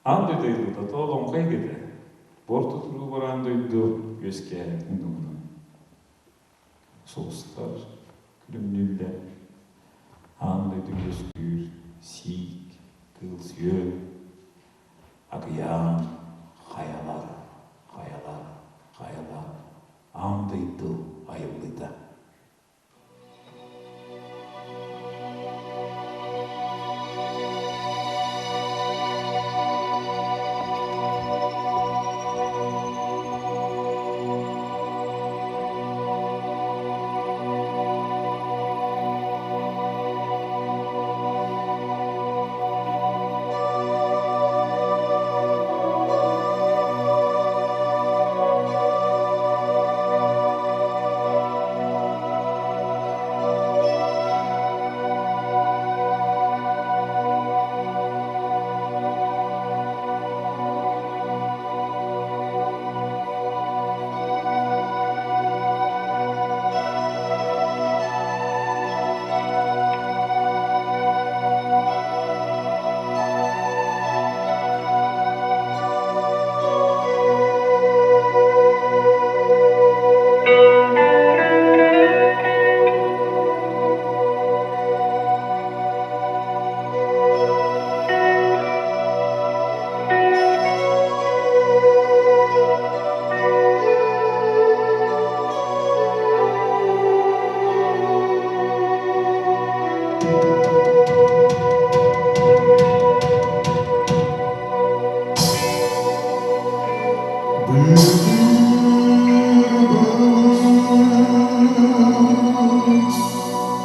Ando deilu da to lonkai gede. Bortu turu varando idu göske indumunu. Soğuslar, külümlüller. Ando idu göskür, sik, kıls yö. Akıyan, hayalar, hayalar, hayalar. Ando idu ayıblıda.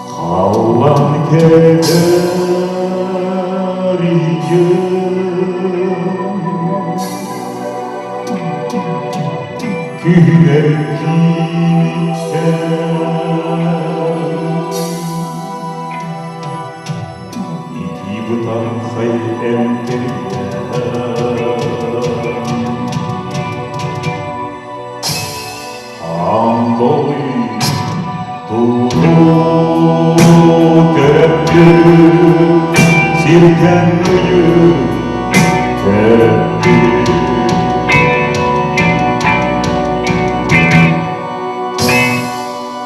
Kalan kederiyim Güler İki butan hayemde Andoli dulu tepi Sirkenliyu tepi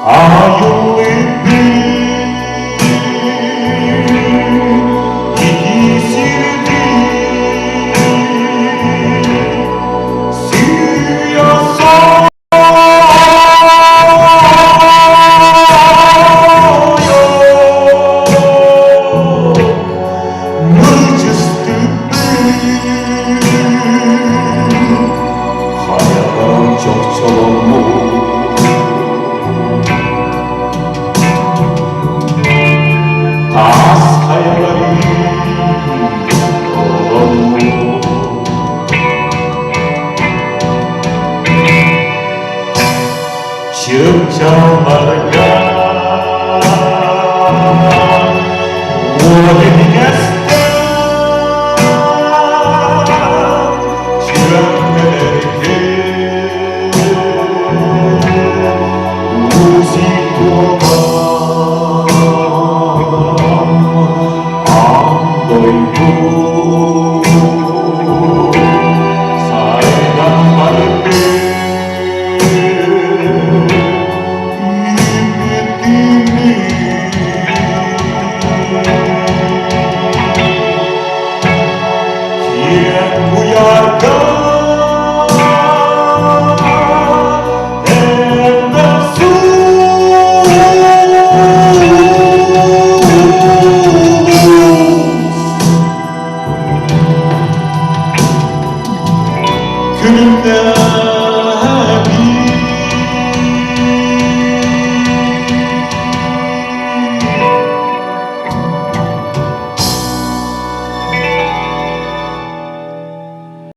Ayu ipi iki sirdi Siyasa Çırpçalarga Uğradım geste Çırpmelerge Uzi kurban Andoydu Saydan vardı Günümden